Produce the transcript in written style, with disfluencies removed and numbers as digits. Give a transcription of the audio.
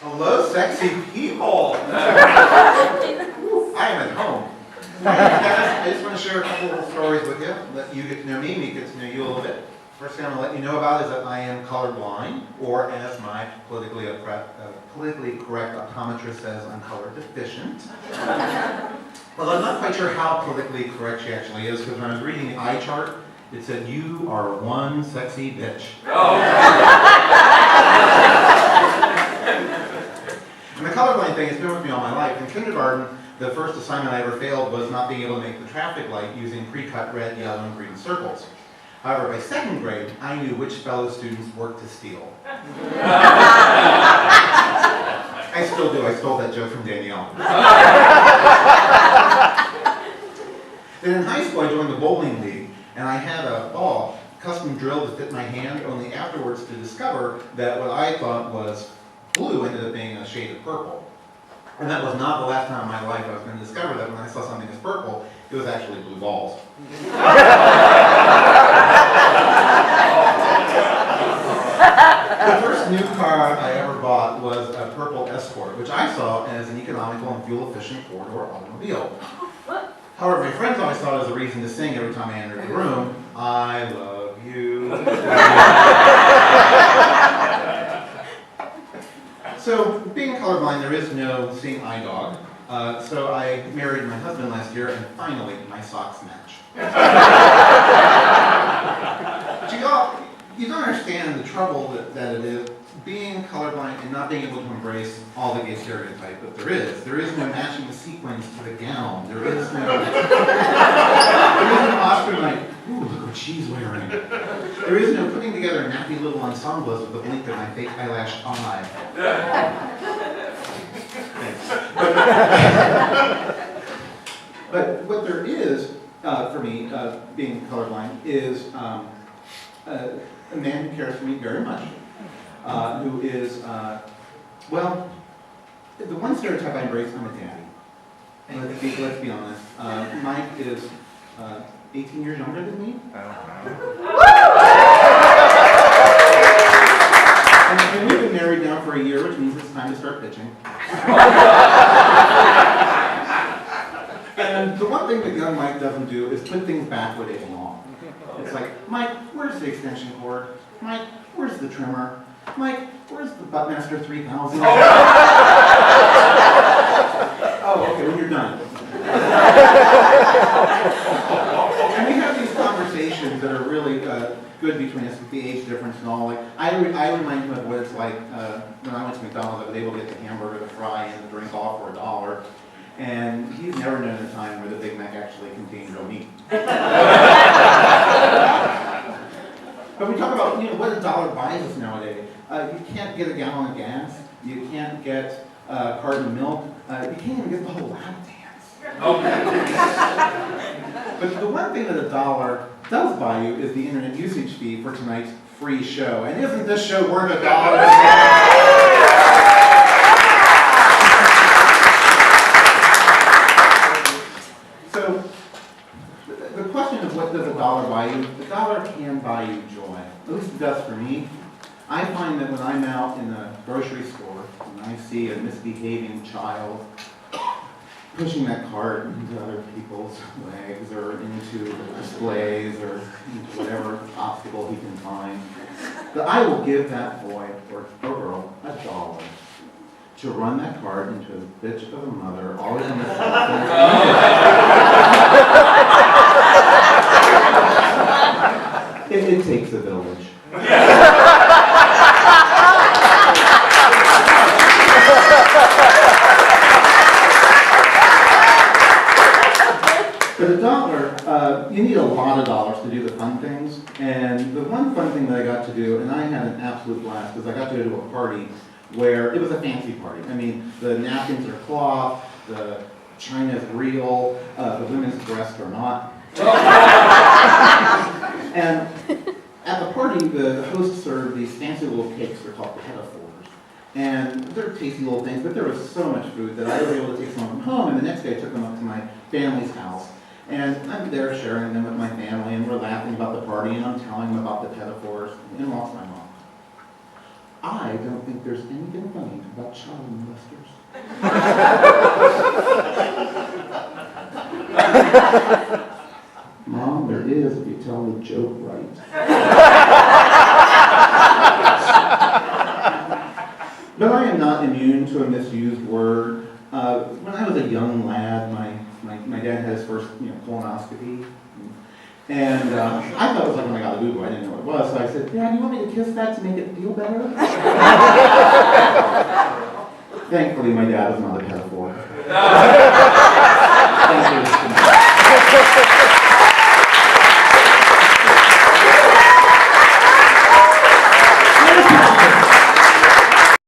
Hello, sexy people. I am at home. I just want to share a couple of stories with you, let you get to know me, me get to know you a little bit. First thing I'm going to let you know about is that I am colorblind, or as my politically correct optometrist says, I'm color deficient. Well, I'm not quite sure how politically correct she actually is, because when I was reading the eye chart, it said, you are one sexy bitch. Oh. And the colorblind thing has been with me all my life. In kindergarten, the first assignment I ever failed was not being able to make the traffic light using pre-cut red, yellow, and green circles. However, by second grade, I knew which fellow students worked to steal. I still do. I stole that joke from Danielle. Then in high school, I joined the bowling league, and I had a ball custom drilled to fit my hand, only afterwards to discover that what I thought was blue ended up being a shade of purple. And that was not the last time in my life I was going to discover that when I saw something as purple, it was actually blue balls. The first new car I ever bought was a purple Escort, which I saw as an economical and fuel-efficient four-door automobile. However, my friends always saw it as a reason to sing every time I entered the room, I love you. So, being colorblind, there is no seeing eye dog. So I married my husband last year, and finally, my socks match. But you don't understand the trouble that it is being colorblind and not being able to embrace all the gay stereotype that there is. There is no matching the sequins to the gown. There is no Oscar like, ooh, look what she's wearing. There is no putting together nappy little ensembles with the blink of my fake eyelash eye. But what there is, for me, being colorblind, is a man who cares for me very much, who is, well, the one stereotype I embrace, I'm a daddy. Let's be honest. Mike is 18 years younger than me. I don't know. And we've been married now for a year, which means it's time to start pitching. And the one thing that young Mike doesn't do is put things back where they belong. It's like, Mike, where's the extension cord? Mike, where's the trimmer? Mike, where's the Buttmaster 3000? Oh, okay, when you're done. And we have these conversations that are really good between us with the age difference and all. Like, I remind him of what it's like when I went to McDonald's. I was able to get the hamburger, the fry, and the drink all for $1. And he's never known a time where the Big Mac actually contained real meat. But we talk about, what $1 buys us nowadays. You can't get a gallon of gas. You can't get a carton of milk. You can't even get the whole lap dance. Okay. But the one thing that $1 does buy you is the internet usage fee for tonight's free show. And isn't this show worth $1? So, the question of what does $1 buy you? $1 can buy you joy. At least it does for me. I find that when I'm out in a grocery store and I see a misbehaving child pushing that cart into other people's legs or into displays or into whatever obstacle he can find, that I will give that boy or girl $1 to run that cart into a bitch of a mother, always in the It takes a village. But $1, you need a lot of dollars to do the fun things. And the one fun thing that I got to do, and I had an absolute blast, because I got to go to a party where it was a fancy party. I mean, the napkins are cloth, the china is real, the women's breasts are not. And at the party, the host served these fancy little cakes. They're called pinafores. And they're tasty little things, but there was so much food that I was able to take some of them home, and the next day I took them up to my family's house. And I'm there sharing them with my family, and we're laughing about the party, and I'm telling them about the pinafores, and walks my mom. I don't think there's anything funny about child molesters. Mom, there is if you tell the joke right. But I am not immune to a misused word. When I was a young lad, my dad had his first colonoscopy. And I thought it was like when I got a boo-boo. I didn't know what it was. So I said, Dad, you want me to kiss that to make it feel better? Thankfully, my dad was not a pedophile.